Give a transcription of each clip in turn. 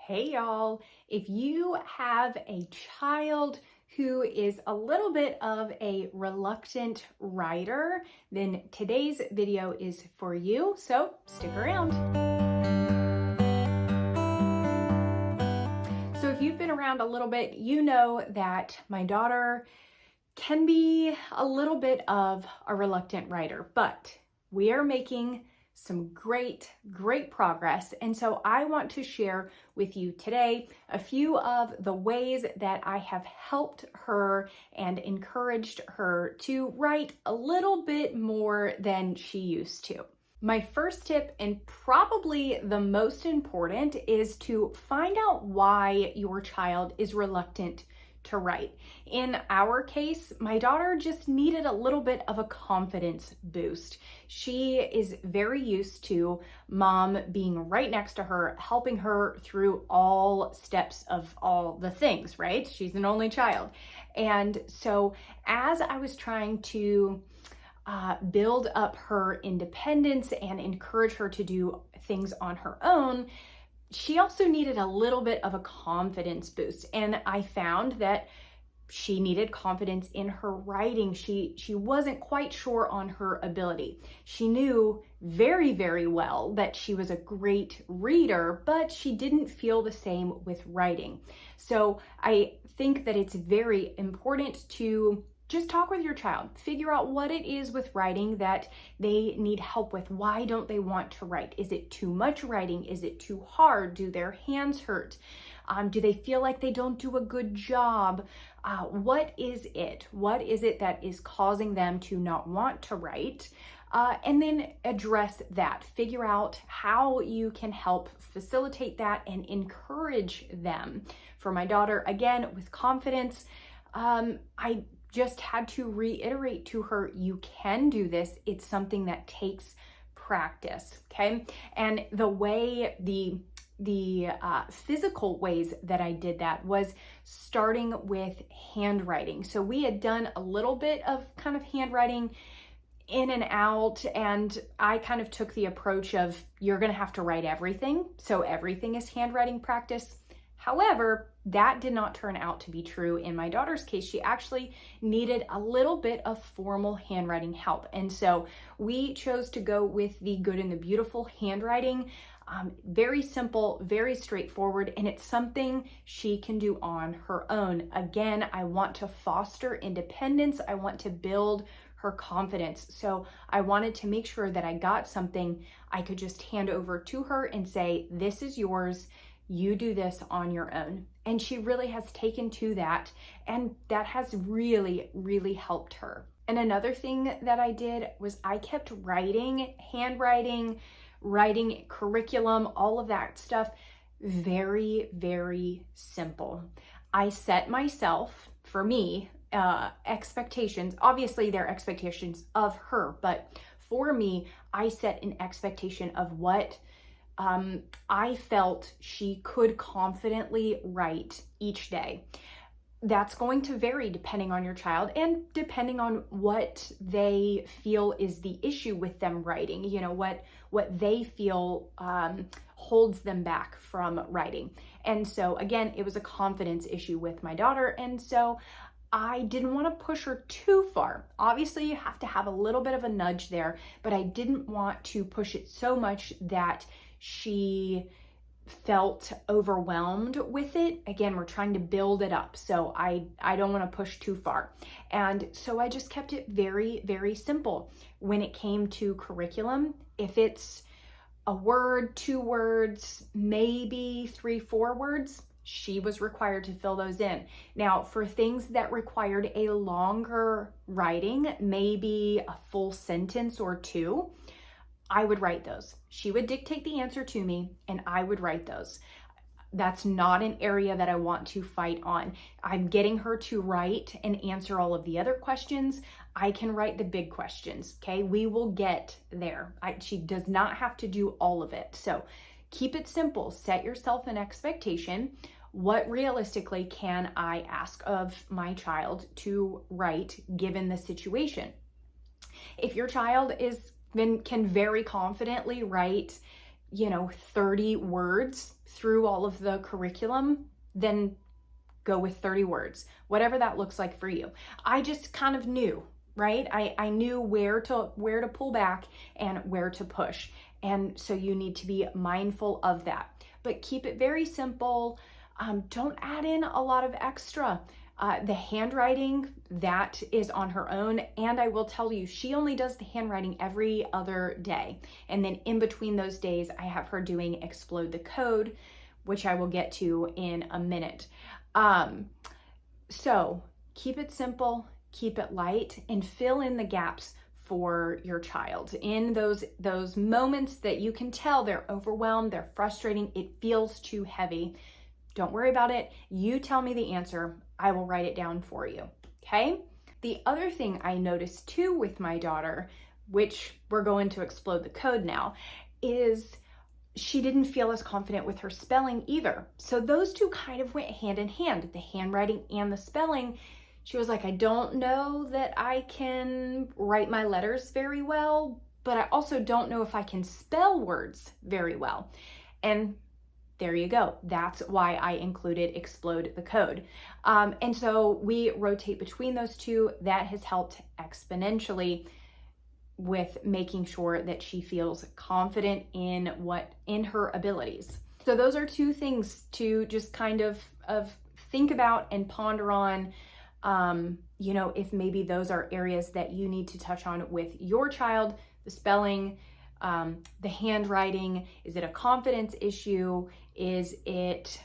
Hey y'all, if you have a child who is a little bit of a reluctant writer, then today's video is for you, so stick around. So if you've been around a little bit, you know that my daughter can be a little bit of a reluctant writer, but we are making some great progress. And so I want to share with you today a few of the ways that I have helped her and encouraged her to write a little bit more than she used to. My first tip, and probably the most important, is to find out why your child is reluctant to write. In our case, my daughter just needed a little bit of a confidence boost. She is very used to mom being right next to her, helping her through all steps of all the things, right? She's an only child. And so as I was trying to build up her independence and encourage her to do things on her own, she also needed a little bit of a confidence boost. And I found that she needed confidence in her writing. She wasn't quite sure on her ability. She knew very well that she was a great reader, but she didn't feel the same with writing. So I think that it's very important to just talk with your child, figure out what it is with writing that they need help with. Why don't they want to write? Is it too much writing? Is it too hard? Do their hands hurt? Do they feel like they don't do a good job? What is it? What is it that is causing them to not want to write? And then address that. Figure out how you can help facilitate that and encourage them. For my daughter, again, with confidence, I just had to reiterate to her, you can do this. It's something that takes practice, okay? And the way, the physical ways that I did that was starting with handwriting. So we had done a little bit of kind of handwriting in and out, and I kind of took the approach of, you're gonna have to write everything. So everything is handwriting practice. However, that did not turn out to be true in my daughter's case. She actually needed a little bit of formal handwriting help. And so we chose to go with the Good and the Beautiful handwriting. Very simple, very straightforward, and it's something she can do on her own. Again, I want to foster independence. I want to build her confidence. So I wanted to make sure that I got something I could just hand over to her and say, this is yours. You do this on your own. And she really has taken to that, and that has really helped her. And another thing that I did was I kept writing, handwriting, writing curriculum, all of that stuff, very simple. I set myself, for me, expectations. Obviously, they're expectations of her, but for me, I set an expectation of what I felt she could confidently write each day. That's going to vary depending on your child and depending on what they feel is the issue with them writing, you know, what they feel holds them back from writing. And so again, it was a confidence issue with my daughter. And so I didn't want to push her too far. Obviously, you have to have a little bit of a nudge there, but I didn't want to push it so much that she felt overwhelmed with it. Again, we're trying to build it up, so I don't want to push too far. And so I just kept it very simple. When it came to curriculum, if it's a word, 2 words, maybe 3, 4 words, she was required to fill those in. Now, for things that required a longer writing, maybe a full sentence or 2, I would write those. She would dictate the answer to me and I would write those. That's not an area that I want to fight on. I'm getting her to write and answer all of the other questions. I can write the big questions, okay? We will get there. She does not have to do all of it. So keep it simple. Set yourself an expectation. What realistically can I ask of my child to write given the situation? If your child can very confidently write, 30 words through all of the curriculum, then go with 30 words, whatever that looks like for you. I just kind of knew, right? I knew where to pull back and where to push. And so you need to be mindful of that, but keep it very simple. Don't add in a lot of extra. The handwriting, that is on her own. And I will tell you, she only does the handwriting every other day. And then in between those days, I have her doing Explode the Code, which I will get to in a minute. So keep it simple, keep it light, and fill in the gaps for your child. In those moments that you can tell they're overwhelmed, they're frustrating, it feels too heavy. Don't worry about it. You tell me the answer. I will write it down for you. Okay? The other thing I noticed too with my daughter, which we're going to explode the code now, is she didn't feel as confident with her spelling either. So those two kind of went hand in hand, the handwriting and the spelling. She was like, I don't know that I can write my letters very well, but I also don't know if I can spell words very well. And there you go. That's why I included Explode the Code. And so we rotate between those two. That has helped exponentially with making sure that she feels confident in her abilities. So those are two things to just kind of think about and ponder on. If maybe those are areas that you need to touch on with your child, the spelling, the handwriting. Is it a confidence issue? Is it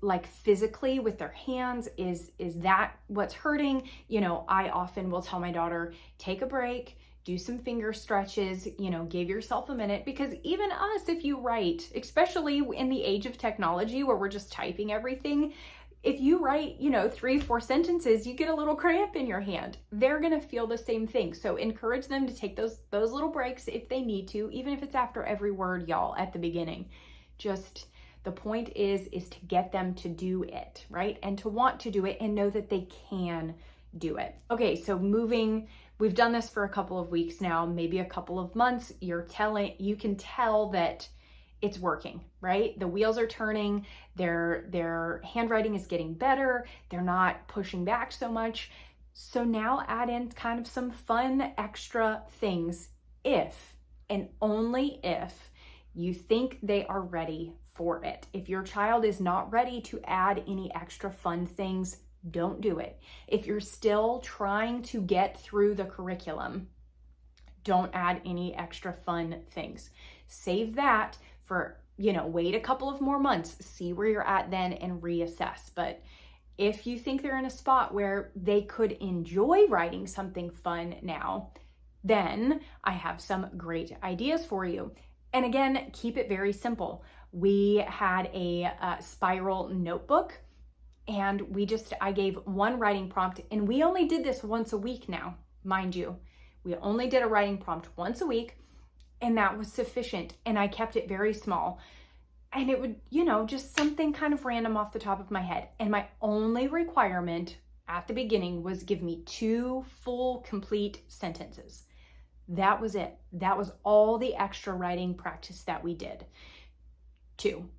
like physically with their hands? Is that what's hurting? I often will tell my daughter, take a break, do some finger stretches, give yourself a minute, because even us, if you write, especially in the age of technology where we're just typing everything, if you write, 3-4 sentences, you get a little cramp in your hand. They're going to feel the same thing. So encourage them to take those little breaks if they need to, even if it's after every word, y'all, at the beginning. Just the point is to get them to do it, right? And to want to do it and know that they can do it. Okay, so we've done this for a couple of weeks now, maybe a couple of months. You can tell that it's working, right? The wheels are turning, their handwriting is getting better, they're not pushing back so much. So now add in kind of some fun extra things if, and only if, you think they are ready for it. If your child is not ready to add any extra fun things, don't do it. If you're still trying to get through the curriculum, don't add any extra fun things. Save that for, wait a couple of more months, see where you're at then and reassess. But if you think they're in a spot where they could enjoy writing something fun now, then I have some great ideas for you. And again, keep it very simple. We had a spiral notebook, and I gave one writing prompt, and we only did this once a week now, mind you. We only did a writing prompt once a week, and that was sufficient. And I kept it very small. And it would, just something kind of random off the top of my head. And my only requirement at the beginning was give me 2 full, complete sentences. That was it. That was all the extra writing practice that we did. 2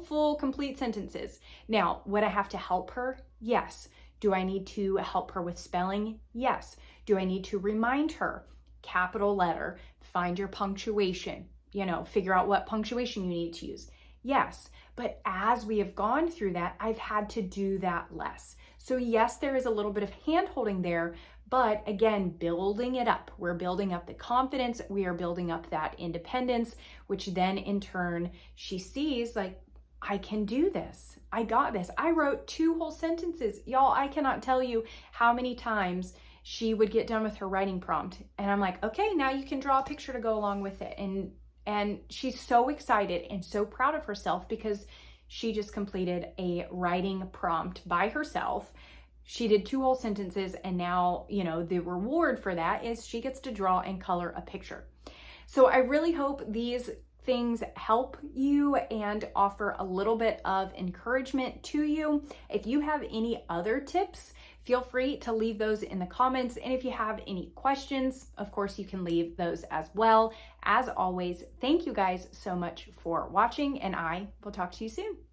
full, complete sentences. Now, would I have to help her? Yes. Do I need to help her with spelling? Yes. Do I need to remind her? Capital letter, find your punctuation, figure out what punctuation you need to use. Yes. But as we have gone through that, I've had to do that less. So yes, there is a little bit of hand holding there, but again, building it up. We're building up the confidence. We are building up that independence, which then in turn, she sees like, I can do this. I got this. I wrote 2 whole sentences. Y'all, I cannot tell you how many times she would get done with her writing prompt. And I'm like, okay, now you can draw a picture to go along with it. And she's so excited and so proud of herself because she just completed a writing prompt by herself. She did 2 whole sentences, and now, the reward for that is she gets to draw and color a picture. So I really hope these things help you and offer a little bit of encouragement to you. If you have any other tips, feel free to leave those in the comments. And if you have any questions, of course, you can leave those as well. As always, thank you guys so much for watching, and I will talk to you soon.